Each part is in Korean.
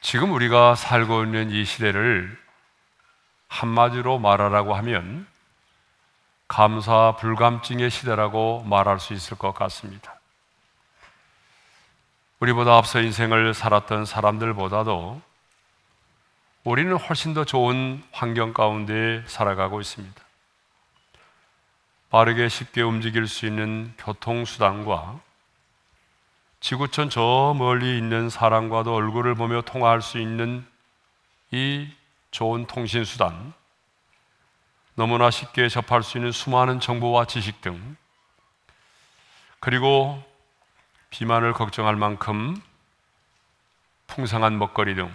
지금 우리가 살고 있는 이 시대를 한마디로 말하라고 하면 감사 불감증의 시대라고 말할 수 있을 것 같습니다. 우리보다 앞서 인생을 살았던 사람들보다도 우리는 훨씬 더 좋은 환경 가운데 살아가고 있습니다. 빠르게 쉽게 움직일 수 있는 교통수단과 지구촌 저 멀리 있는 사람과도 얼굴을 보며 통화할 수 있는 이 좋은 통신수단, 너무나 쉽게 접할 수 있는 수많은 정보와 지식 등, 그리고 비만을 걱정할 만큼 풍성한 먹거리 등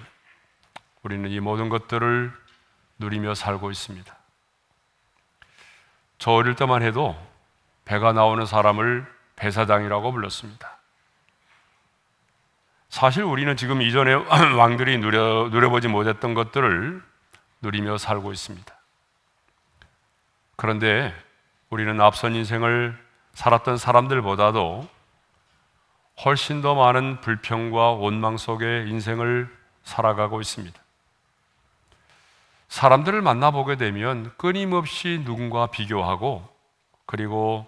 우리는 이 모든 것들을 누리며 살고 있습니다. 저 어릴 때만 해도 배가 나오는 사람을 배사장이라고 불렀습니다. 사실 우리는 지금 이전에 왕들이 누려보지 못했던 것들을 누리며 살고 있습니다. 그런데 우리는 앞선 인생을 살았던 사람들보다도 훨씬 더 많은 불평과 원망 속에 인생을 살아가고 있습니다. 사람들을 만나보게 되면 끊임없이 누군가 비교하고, 그리고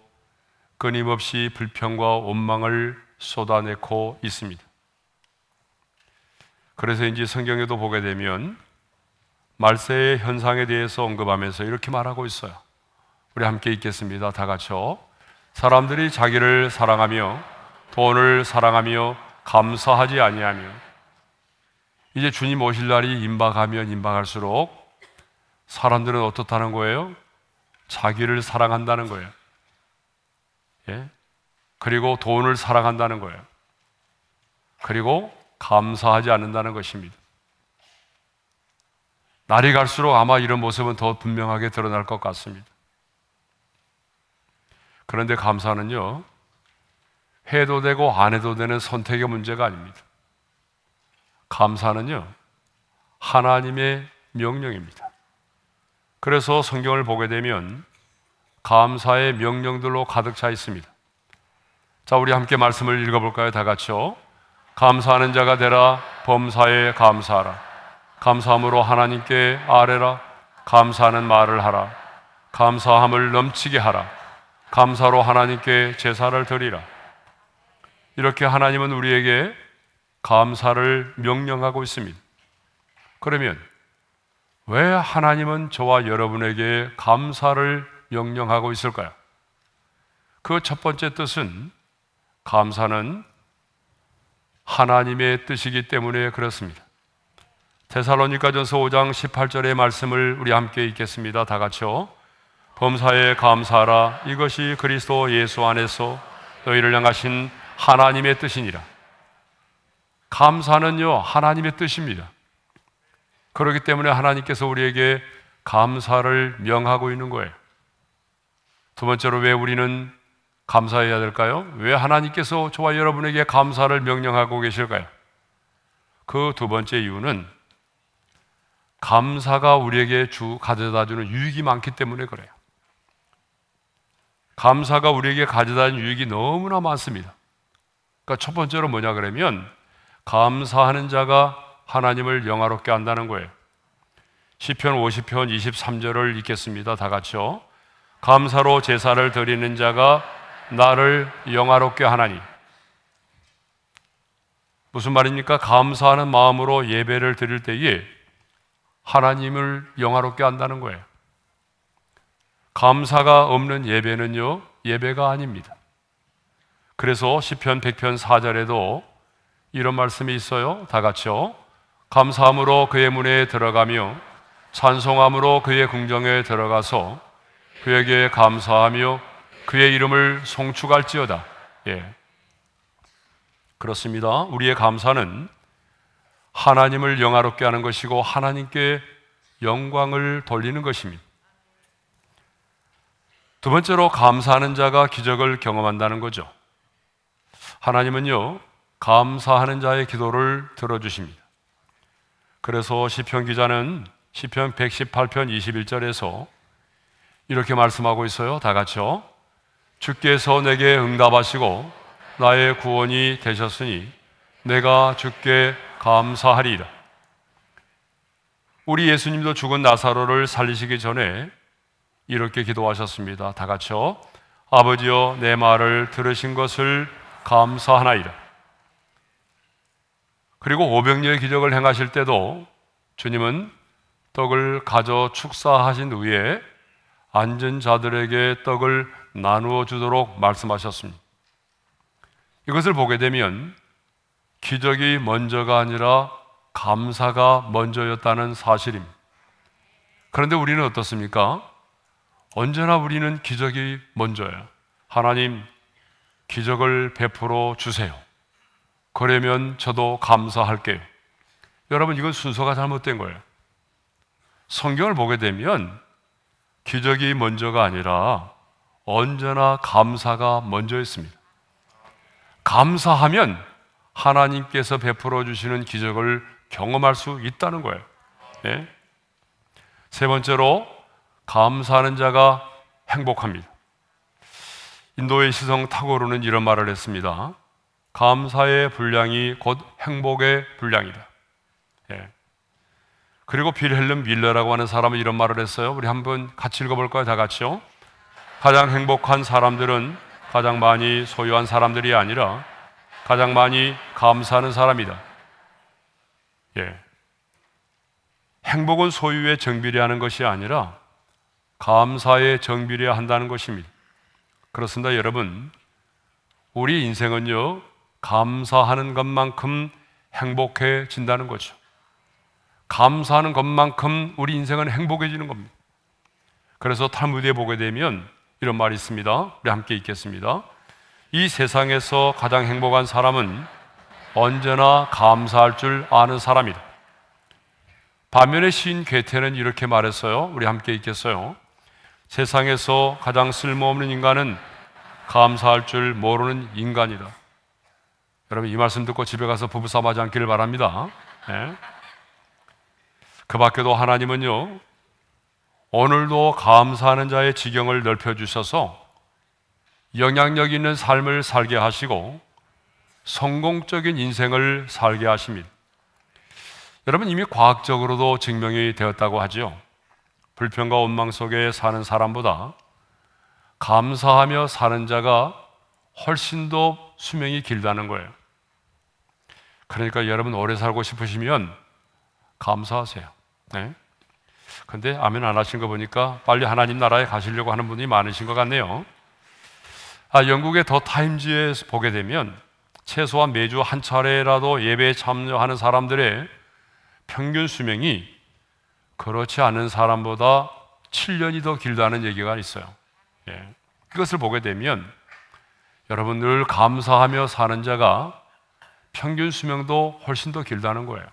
끊임없이 불평과 원망을 쏟아내고 있습니다. 그래서인지 성경에도 보게 되면 말세의 현상에 대해서 언급하면서 이렇게 말하고 있어요. 우리 함께 읽겠습니다. 다 같이요. 사람들이 자기를 사랑하며 돈을 사랑하며 감사하지 아니하며. 이제 주님 오실 날이 임박하면 임박할수록 사람들은 어떻다는 거예요? 자기를 사랑한다는 거예요. 예? 그리고 돈을 사랑한다는 거예요. 그리고 감사하지 않는다는 것입니다. 날이 갈수록 아마 이런 모습은 더 분명하게 드러날 것 같습니다. 그런데 감사는요, 해도 되고 안 해도 되는 선택의 문제가 아닙니다. 감사는요, 하나님의 명령입니다. 그래서 성경을 보게 되면 감사의 명령들로 가득 차 있습니다. 자, 우리 함께 말씀을 읽어볼까요? 다 같이요. 감사하는 자가 되라. 범사에 감사하라. 감사함으로 하나님께 아뢰라. 감사하는 말을 하라. 감사함을 넘치게 하라. 감사로 하나님께 제사를 드리라. 이렇게 하나님은 우리에게 감사를 명령하고 있습니다. 그러면 왜 하나님은 저와 여러분에게 감사를 명령하고 있을까요? 그 첫 번째 뜻은, 감사는 하나님의 뜻이기 때문에 그렇습니다. 데살로니가전서 5장 18절의 말씀을 우리 함께 읽겠습니다. 다 같이요. 범사에 감사하라. 이것이 그리스도 예수 안에서 너희를 향하신 하나님의 뜻이니라. 감사는요, 하나님의 뜻입니다. 그렇기 때문에 하나님께서 우리에게 감사를 명하고 있는 거예요. 두 번째로, 왜 우리는 감사해야 될까요? 왜 하나님께서 저와 여러분에게 감사를 명령하고 계실까요? 그 두 번째 이유는 감사가 우리에게 가져다주는 유익이 많기 때문에 그래요. 감사가 우리에게 가져다주는 유익이 너무나 많습니다. 그러니까 첫 번째로 뭐냐 그러면, 감사하는 자가 하나님을 영화롭게 한다는 거예요. 시편 50편 23절을 읽겠습니다. 다 같이요. 감사로 제사를 드리는 자가 나를 영화롭게 하나니. 무슨 말입니까? 감사하는 마음으로 예배를 드릴 때에 하나님을 영화롭게 한다는 거예요. 감사가 없는 예배는요, 예배가 아닙니다. 그래서 시편 100편 4절에도 이런 말씀이 있어요. 다 같이요. 감사함으로 그의 문에 들어가며 찬송함으로 그의 궁정에 들어가서 그에게 감사하며 그의 이름을 송축할지어다. 예, 그렇습니다. 우리의 감사는 하나님을 영화롭게 하는 것이고 하나님께 영광을 돌리는 것입니다. 두 번째로, 감사하는 자가 기적을 경험한다는 거죠. 하나님은요, 감사하는 자의 기도를 들어주십니다. 그래서 시편 기자는 시편 118편 21절에서 이렇게 말씀하고 있어요. 다 같이요. 주께서 내게 응답하시고 나의 구원이 되셨으니 내가 주께 감사하리이다. 우리 예수님도 죽은 나사로를 살리시기 전에 이렇게 기도하셨습니다. 다 같이요. 아버지여, 내 말을 들으신 것을 감사하나이다. 그리고 오병이어의 기적을 행하실 때도 주님은 떡을 가져 축사하신 후에 앉은 자들에게 떡을 나누어 주도록 말씀하셨습니다. 이것을 보게 되면 기적이 먼저가 아니라 감사가 먼저였다는 사실입니다. 그런데 우리는 어떻습니까? 언제나 우리는 기적이 먼저예요. 하나님, 기적을 베풀어 주세요. 그러면 저도 감사할게요. 여러분, 이건 순서가 잘못된 거예요. 성경을 보게 되면 기적이 먼저가 아니라 언제나 감사가 먼저였습니다. 감사하면 하나님께서 베풀어 주시는 기적을 경험할 수 있다는 거예요. 네? 세 번째로, 감사하는 자가 행복합니다. 인도의 시성 타고르는 이런 말을 했습니다. 감사의 분량이 곧 행복의 분량이다. 예. 그리고 빌헬름 밀러라고 하는 사람은 이런 말을 했어요. 우리 한번 같이 읽어볼까요? 다 같이요. 가장 행복한 사람들은 가장 많이 소유한 사람들이 아니라 가장 많이 감사하는 사람이다. 예. 행복은 소유에 정비례하는 것이 아니라 감사에 비례해야 한다는 것입니다. 그렇습니다, 여러분. 우리 인생은요, 감사하는 것만큼 행복해진다는 거죠. 감사하는 것만큼 우리 인생은 행복해지는 겁니다. 그래서 탈무드에 보게 되면 이런 말이 있습니다. 우리 함께 읽겠습니다. 이 세상에서 가장 행복한 사람은 언제나 감사할 줄 아는 사람이다. 반면에 시인 괴테는 이렇게 말했어요. 우리 함께 읽겠어요. 세상에서 가장 쓸모없는 인간은 감사할 줄 모르는 인간이다. 여러분, 이 말씀 듣고 집에 가서 부부싸움하지 않기를 바랍니다. 네. 그 밖에도 하나님은요, 오늘도 감사하는 자의 지경을 넓혀주셔서 영향력 있는 삶을 살게 하시고 성공적인 인생을 살게 하십니다. 여러분, 이미 과학적으로도 증명이 되었다고 하죠. 불평과 원망 속에 사는 사람보다 감사하며 사는 자가 훨씬 더 수명이 길다는 거예요. 그러니까 여러분, 오래 살고 싶으시면 감사하세요. 네? 근데 아멘 안 하신 거 보니까 빨리 하나님 나라에 가시려고 하는 분이 많으신 것 같네요. 영국의 더 타임즈에 보게 되면 최소한 매주 한 차례라도 예배에 참여하는 사람들의 평균 수명이 그렇지 않은 사람보다 7년이 더 길다는 얘기가 있어요. 예. 그것을 보게 되면 여러분, 늘 감사하며 사는 자가 평균 수명도 훨씬 더 길다는 거예요.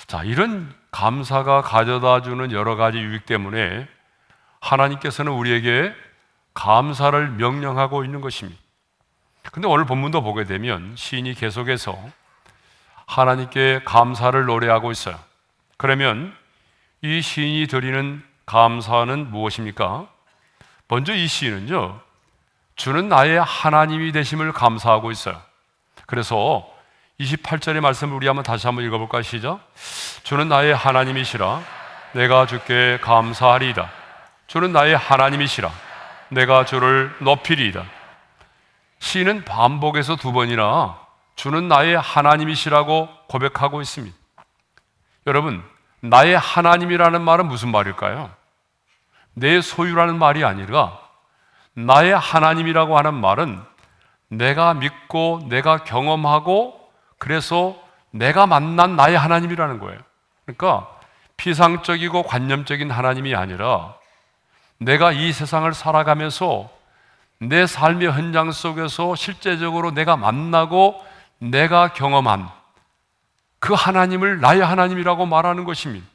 자, 이런 감사가 가져다 주는 여러 가지 유익 때문에 하나님께서는 우리에게 감사를 명령하고 있는 것입니다. 근데 오늘 본문도 보게 되면 시인이 계속해서 하나님께 감사를 노래하고 있어요. 그러면 이 시인이 드리는 감사는 무엇입니까? 먼저 이 시인은요, 주는 나의 하나님이 되심을 감사하고 있어요. 그래서 28절의 말씀을 우리 다시 한번 읽어볼까요? 시작. 주는 나의 하나님이시라 내가 주께 감사하리이다. 주는 나의 하나님이시라 내가 주를 높이리이다. 시인은 반복해서 두 번이나 주는 나의 하나님이시라고 고백하고 있습니다. 여러분, 나의 하나님이라는 말은 무슨 말일까요? 내 소유라는 말이 아니라 나의 하나님이라고 하는 말은 내가 믿고 내가 경험하고 그래서 내가 만난 나의 하나님이라는 거예요. 그러니까 피상적이고 관념적인 하나님이 아니라 내가 이 세상을 살아가면서 내 삶의 현장 속에서 실제적으로 내가 만나고 내가 경험한 그 하나님을 나의 하나님이라고 말하는 것입니다.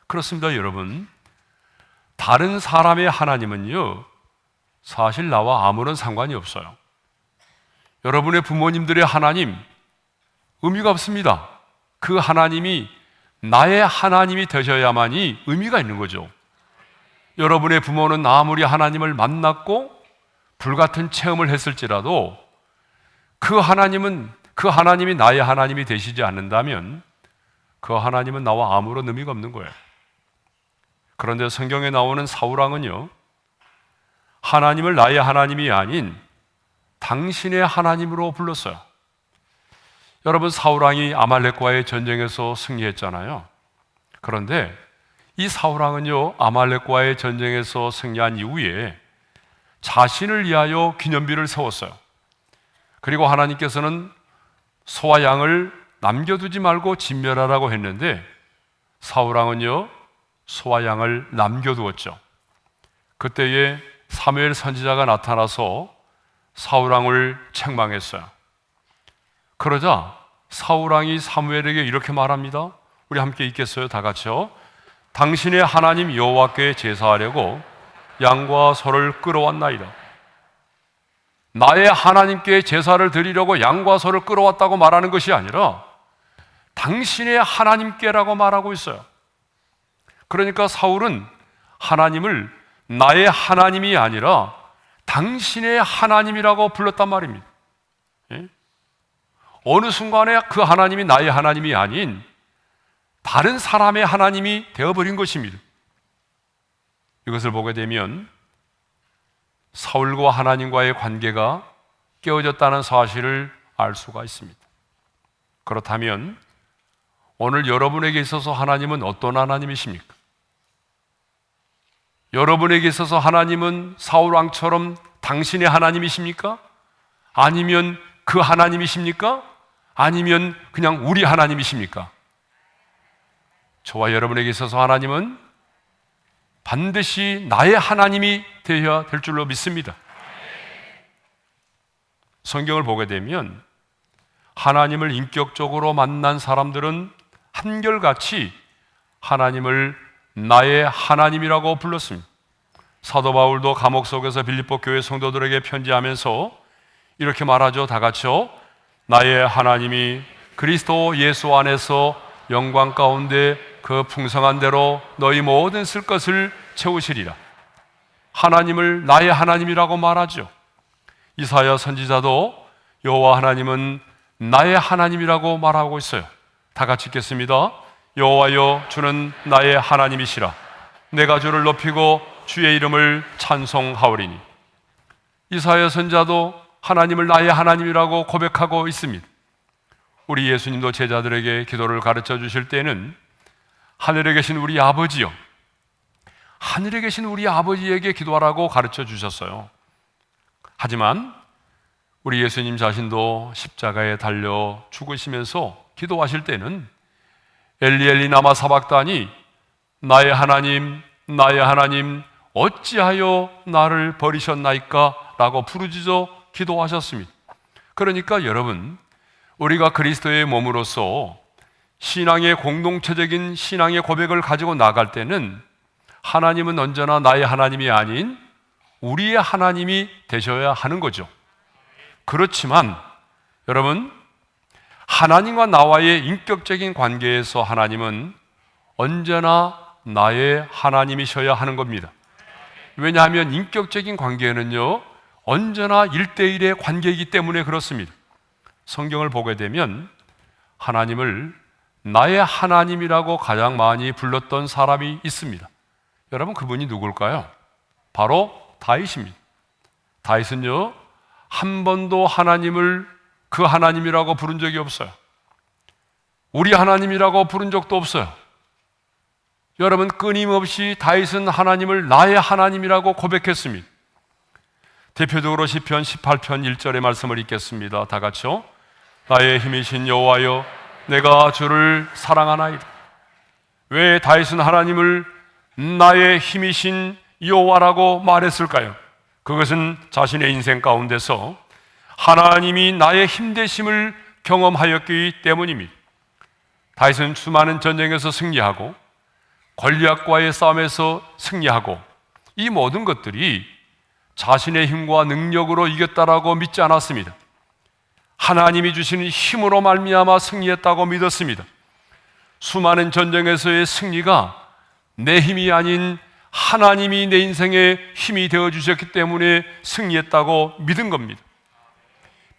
그렇습니다, 여러분. 다른 사람의 하나님은요, 사실 나와 아무런 상관이 없어요. 여러분의 부모님들의 하나님, 의미가 없습니다. 그 하나님이 나의 하나님이 되셔야만이 의미가 있는 거죠. 여러분의 부모는 아무리 하나님을 만났고 불같은 체험을 했을지라도 그 하나님이 나의 하나님이 되시지 않는다면 그 하나님은 나와 아무런 의미가 없는 거예요. 그런데 성경에 나오는 사울왕은요, 하나님을 나의 하나님이 아닌 당신의 하나님으로 불렀어요. 여러분, 사울왕이 아말렉과의 전쟁에서 승리했잖아요. 그런데 이 사울왕은요, 아말렉과의 전쟁에서 승리한 이후에 자신을 위하여 기념비를 세웠어요. 그리고 하나님께서는 소와 양을 남겨두지 말고 진멸하라고 했는데 사울왕은요, 소와 양을 남겨두었죠. 그때에 사무엘 선지자가 나타나서 사울왕을 책망했어요. 그러자 사울왕이 사무엘에게 이렇게 말합니다. 우리 함께 읽겠어요? 다 같이요. 당신의 하나님 여호와께 제사하려고 양과 소를 끌어왔나이다. 나의 하나님께 제사를 드리려고 양과 소를 끌어왔다고 말하는 것이 아니라 당신의 하나님께라고 말하고 있어요. 그러니까 사울은 하나님을 나의 하나님이 아니라 당신의 하나님이라고 불렀단 말입니다. 예? 어느 순간에 그 하나님이 나의 하나님이 아닌 다른 사람의 하나님이 되어버린 것입니다. 이것을 보게 되면 사울과 하나님과의 관계가 깨어졌다는 사실을 알 수가 있습니다. 그렇다면 오늘 여러분에게 있어서 하나님은 어떤 하나님이십니까? 여러분에게 있어서 하나님은 사울왕처럼 당신의 하나님이십니까? 아니면 그 하나님이십니까? 아니면 그냥 우리 하나님이십니까? 저와 여러분에게 있어서 하나님은 반드시 나의 하나님이 되어야 될 줄로 믿습니다. 성경을 보게 되면 하나님을 인격적으로 만난 사람들은 한결같이 하나님을 나의 하나님이라고 불렀습니다. 사도 바울도 감옥 속에서 빌립보 교회 성도들에게 편지하면서 이렇게 말하죠. 다 같이요. 나의 하나님이 그리스도 예수 안에서 영광 가운데 그 풍성한 대로 너희 모든 쓸 것을 채우시리라. 하나님을 나의 하나님이라고 말하죠. 이사야 선지자도 여호와 하나님은 나의 하나님이라고 말하고 있어요. 다 같이 읽겠습니다. 여호와여 주는 나의 하나님이시라. 내가 주를 높이고 주의 이름을 찬송하오리니. 이사야 선지자도 하나님을 나의 하나님이라고 고백하고 있습니다. 우리 예수님도 제자들에게 기도를 가르쳐 주실 때는 하늘에 계신 우리 아버지요, 하늘에 계신 우리 아버지에게 기도하라고 가르쳐 주셨어요. 하지만 우리 예수님 자신도 십자가에 달려 죽으시면서 기도하실 때는 엘리 엘리 라마 사박다니 나의 하나님 나의 하나님 어찌하여 나를 버리셨나이까 라고 부르짖어 기도하셨습니다. 그러니까 여러분, 우리가 그리스도의 몸으로서 신앙의 공동체적인 신앙의 고백을 가지고 나갈 때는 하나님은 언제나 나의 하나님이 아닌 우리의 하나님이 되셔야 하는 거죠. 그렇지만 여러분, 하나님과 나와의 인격적인 관계에서 하나님은 언제나 나의 하나님이셔야 하는 겁니다. 왜냐하면 인격적인 관계는요, 언제나 1대1의 관계이기 때문에 그렇습니다. 성경을 보게 되면 하나님을 나의 하나님이라고 가장 많이 불렀던 사람이 있습니다. 여러분, 그분이 누굴까요? 바로 다윗입니다. 다윗은요, 한 번도 하나님을 그 하나님이라고 부른 적이 없어요. 우리 하나님이라고 부른 적도 없어요. 여러분, 끊임없이 다윗은 하나님을 나의 하나님이라고 고백했습니다. 대표적으로 시편 18편 1절의 말씀을 읽겠습니다. 다 같이요. 나의 힘이신 여호와여 내가 주를 사랑하나이다. 왜 다윗은 하나님을 나의 힘이신 여호와라고 말했을까요? 그것은 자신의 인생 가운데서 하나님이 나의 힘되심을 경험하였기 때문입니다. 다윗은 수많은 전쟁에서 승리하고 골리앗과의 싸움에서 승리하고 이 모든 것들이 자신의 힘과 능력으로 이겼다라고 믿지 않았습니다. 하나님이 주시는 힘으로 말미암아 승리했다고 믿었습니다. 수많은 전쟁에서의 승리가 내 힘이 아닌 하나님이 내 인생의 힘이 되어주셨기 때문에 승리했다고 믿은 겁니다.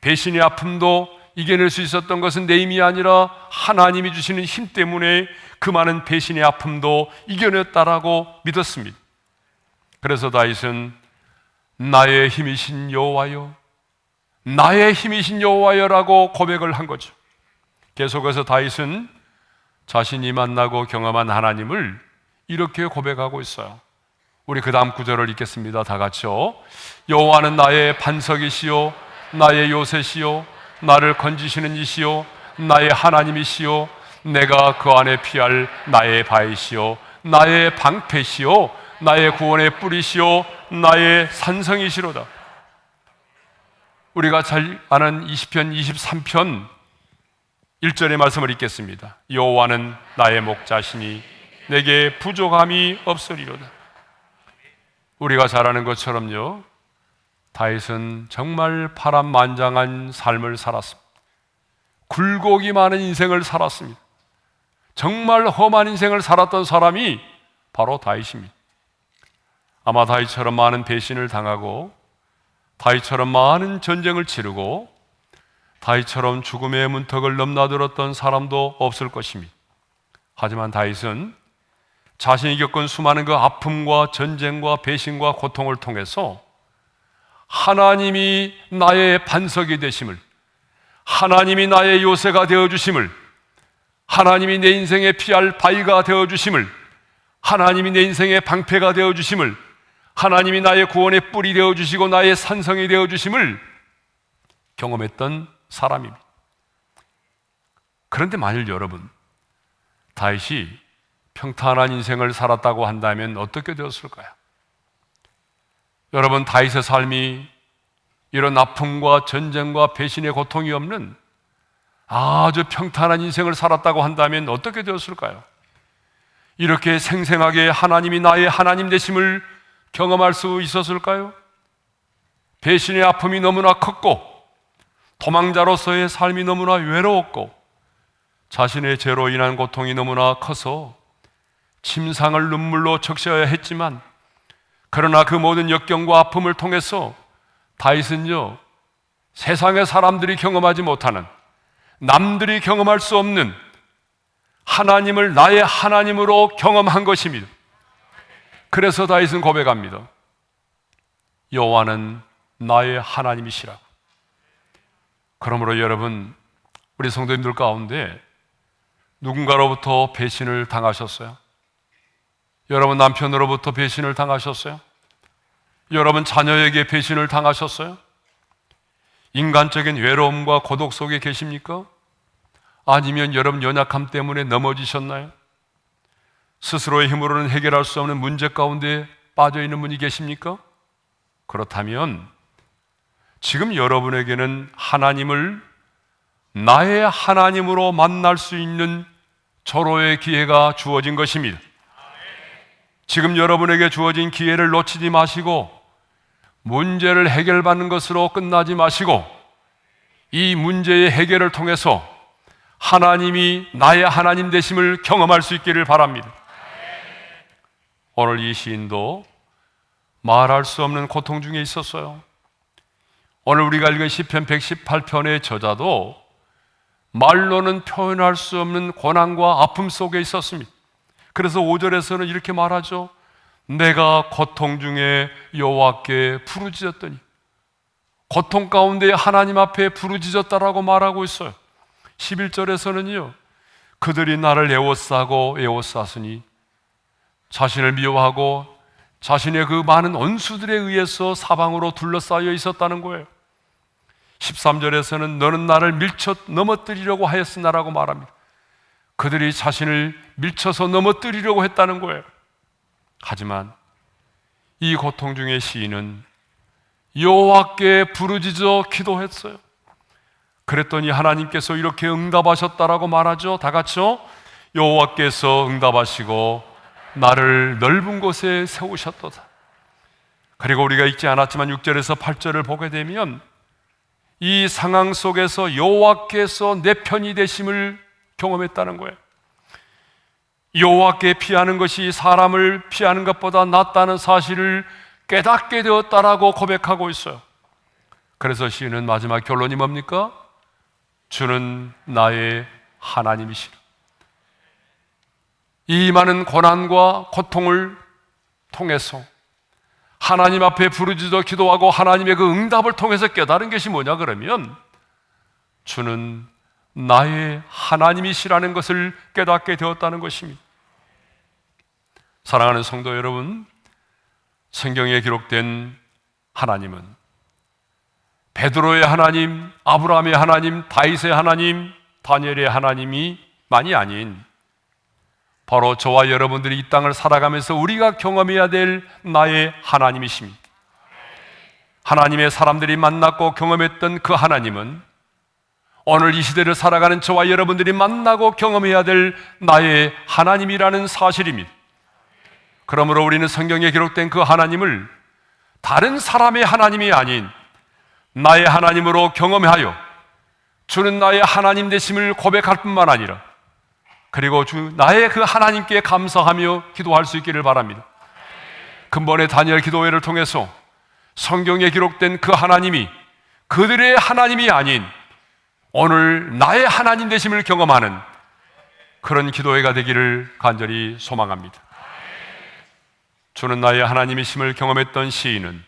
배신의 아픔도 이겨낼 수 있었던 것은 내 힘이 아니라 하나님이 주시는 힘 때문에 그 많은 배신의 아픔도 이겨냈다라고 믿었습니다. 그래서 다윗은 나의 힘이신 여호와여, 나의 힘이신 여호와여라고 고백을 한 거죠. 계속해서 다윗은 자신이 만나고 경험한 하나님을 이렇게 고백하고 있어요. 우리 그 다음 구절을 읽겠습니다. 다 같이요. 여호와는 나의 반석이시요 나의 요새시요 나를 건지시는 이시요 나의 하나님이시요 내가 그 안에 피할 나의 바위시요 나의 방패시요 나의 구원의 뿌리시요 나의 산성이시로다. 우리가 잘 아는 20편 23편 1절의 말씀을 읽겠습니다. 여호와는 나의 목자시니 내게 부족함이 없으리로다. 우리가 잘 아는 것처럼요, 다윗은 정말 파란만장한 삶을 살았습니다. 굴곡이 많은 인생을 살았습니다. 정말 험한 인생을 살았던 사람이 바로 다윗입니다. 아마 다윗처럼 많은 배신을 당하고 다윗처럼 많은 전쟁을 치르고 다윗처럼 죽음의 문턱을 넘나들었던 사람도 없을 것입니다. 하지만 다윗은 자신이 겪은 수많은 그 아픔과 전쟁과 배신과 고통을 통해서 하나님이 나의 반석이 되심을, 하나님이 나의 요새가 되어주심을, 하나님이 내 인생에 피할 바위가 되어주심을, 하나님이 내 인생의 방패가 되어주심을, 하나님이 나의 구원의 뿔이 되어주시고 나의 산성이 되어주심을 경험했던 사람입니다. 그런데 만일 여러분, 다윗이 평탄한 인생을 살았다고 한다면 어떻게 되었을까요? 여러분, 다윗의 삶이 이런 아픔과 전쟁과 배신의 고통이 없는 아주 평탄한 인생을 살았다고 한다면 어떻게 되었을까요? 이렇게 생생하게 하나님이 나의 하나님 되심을 경험할 수 있었을까요? 배신의 아픔이 너무나 컸고 도망자로서의 삶이 너무나 외로웠고 자신의 죄로 인한 고통이 너무나 커서 침상을 눈물로 적셔야 했지만, 그러나 그 모든 역경과 아픔을 통해서 다윗은요, 세상의 사람들이 경험하지 못하는, 남들이 경험할 수 없는 하나님을 나의 하나님으로 경험한 것입니다. 그래서 다윗은 고백합니다. 여호와는 나의 하나님이시라고. 그러므로 여러분, 우리 성도님들 가운데 누군가로부터 배신을 당하셨어요? 여러분 남편으로부터 배신을 당하셨어요? 여러분 자녀에게 배신을 당하셨어요? 인간적인 외로움과 고독 속에 계십니까? 아니면 여러분 연약함 때문에 넘어지셨나요? 스스로의 힘으로는 해결할 수 없는 문제 가운데 빠져 있는 분이 계십니까? 그렇다면 지금 여러분에게는 하나님을 나의 하나님으로 만날 수 있는 절호의 기회가 주어진 것입니다. 지금 여러분에게 주어진 기회를 놓치지 마시고 문제를 해결받는 것으로 끝나지 마시고 이 문제의 해결을 통해서 하나님이 나의 하나님 되심을 경험할 수 있기를 바랍니다. 오늘 이 시인도 말할 수 없는 고통 중에 있었어요. 오늘 우리가 읽은 시편 118편의 저자도 말로는 표현할 수 없는 고난과 아픔 속에 있었습니다. 그래서 5절에서는 이렇게 말하죠. 내가 고통 중에 여호와께 부르짖었더니, 고통 가운데 하나님 앞에 부르짖었다라고 말하고 있어요. 11절에서는요, 그들이 나를 에워싸고 에워쌌으니, 자신을 미워하고 자신의 그 많은 원수들에 의해서 사방으로 둘러싸여 있었다는 거예요. 13절에서는 너는 나를 밀쳐 넘어뜨리려고 하였으나라고 말합니다. 그들이 자신을 밀쳐서 넘어뜨리려고 했다는 거예요. 하지만 이 고통 중에 시인은 여호와께 부르짖어 기도했어요. 그랬더니 하나님께서 이렇게 응답하셨다라고 말하죠. 다 같이요. 여호와께서 응답하시고 나를 넓은 곳에 세우셨도다. 그리고 우리가 읽지 않았지만 6절에서 8절을 보게 되면 이 상황 속에서 여호와께서 내 편이 되심을 경험했다는 거예요. 여호와께 피하는 것이 사람을 피하는 것보다 낫다는 사실을 깨닫게 되었다라고 고백하고 있어요. 그래서 시인은 마지막 결론이 뭡니까? 주는 나의 하나님이시라. 이 많은 고난과 고통을 통해서 하나님 앞에 부르짖어 기도하고 하나님의 그 응답을 통해서 깨달은 것이 뭐냐 그러면 주는 나의 하나님이시라는 것을 깨닫게 되었다는 것입니다. 사랑하는 성도 여러분, 성경에 기록된 하나님은 베드로의 하나님, 아브라함의 하나님, 다윗의 하나님, 다니엘의 하나님이만이 아닌 바로 저와 여러분들이 이 땅을 살아가면서 우리가 경험해야 될 나의 하나님이십니다. 하나님의 사람들이 만났고 경험했던 그 하나님은 오늘 이 시대를 살아가는 저와 여러분들이 만나고 경험해야 될 나의 하나님이라는 사실입니다. 그러므로 우리는 성경에 기록된 그 하나님을 다른 사람의 하나님이 아닌 나의 하나님으로 경험하여 주는 나의 하나님 되심을 고백할 뿐만 아니라 그리고 나의 그 하나님께 감사하며 기도할 수 있기를 바랍니다. 근본의 다니엘 기도회를 통해서 성경에 기록된 그 하나님이 그들의 하나님이 아닌 오늘 나의 하나님 되심을 경험하는 그런 기도회가 되기를 간절히 소망합니다. 주는 나의 하나님이심을 경험했던 시인은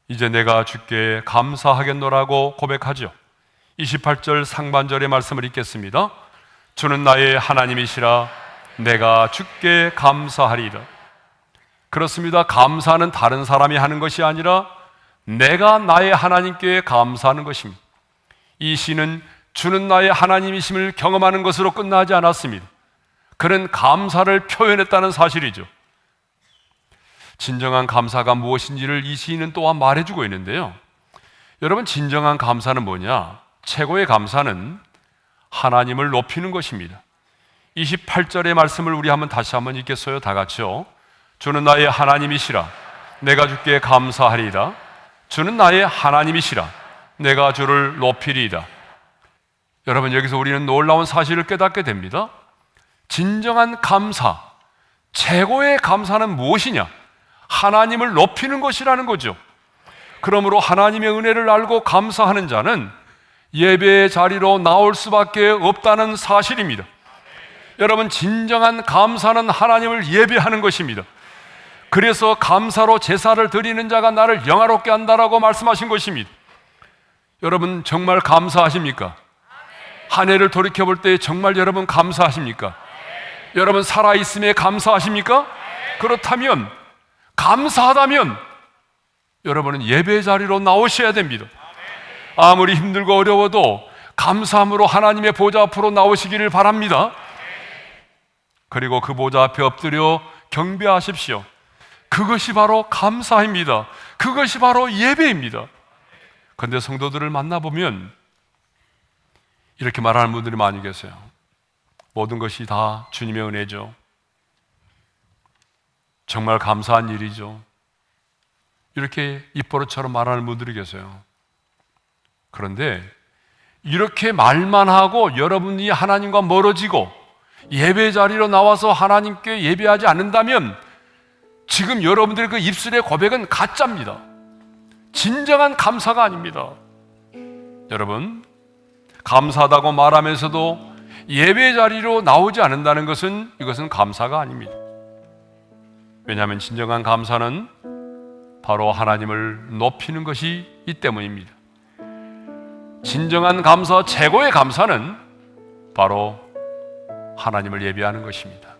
이제 내가 주께 감사하겠노라고 고백하죠. 28절 상반절의 말씀을 읽겠습니다. 주는 나의 하나님이시라 내가 주께 감사하리이다. 그렇습니다. 감사는 다른 사람이 하는 것이 아니라 내가 나의 하나님께 감사하는 것입니다. 이 시는 주는 나의 하나님이심을 경험하는 것으로 끝나지 않았습니다. 그는 감사를 표현했다는 사실이죠. 진정한 감사가 무엇인지를 이 시인은 또한 말해주고 있는데요. 여러분, 진정한 감사는 뭐냐? 최고의 감사는 하나님을 높이는 것입니다. 28절의 말씀을 우리 다시 한번 읽겠어요. 다 같이요. 주는 나의 하나님이시라 내가 주께 감사하리이다. 주는 나의 하나님이시라 내가 주를 높이리이다. 여러분, 여기서 우리는 놀라운 사실을 깨닫게 됩니다. 진정한 감사, 최고의 감사는 무엇이냐? 하나님을 높이는 것이라는 거죠. 그러므로 하나님의 은혜를 알고 감사하는 자는 예배의 자리로 나올 수밖에 없다는 사실입니다. 여러분, 진정한 감사는 하나님을 예배하는 것입니다. 그래서 감사로 제사를 드리는 자가 나를 영화롭게 한다라고 말씀하신 것입니다. 여러분, 정말 감사하십니까? 한 해를 돌이켜볼 때 정말 여러분 감사하십니까? 여러분, 살아있음에 감사하십니까? 그렇다면, 감사하다면 여러분은 예배 자리로 나오셔야 됩니다. 아무리 힘들고 어려워도 감사함으로 하나님의 보좌 앞으로 나오시기를 바랍니다. 그리고 그 보좌 앞에 엎드려 경배하십시오. 그것이 바로 감사입니다. 그것이 바로 예배입니다. 그런데 성도들을 만나보면 이렇게 말하는 분들이 많이 계세요. 모든 것이 다 주님의 은혜죠. 정말 감사한 일이죠. 이렇게 입버릇처럼 말하는 분들이 계세요. 그런데 이렇게 말만 하고 여러분이 하나님과 멀어지고 예배 자리로 나와서 하나님께 예배하지 않는다면 지금 여러분들의 그 입술의 고백은 가짜입니다. 진정한 감사가 아닙니다. 여러분, 감사하다고 말하면서도 예배 자리로 나오지 않는다는 것은 이것은 감사가 아닙니다. 왜냐하면 진정한 감사는 바로 하나님을 높이는 것이기 때문입니다. 진정한 감사, 최고의 감사는 바로 하나님을 예배하는 것입니다.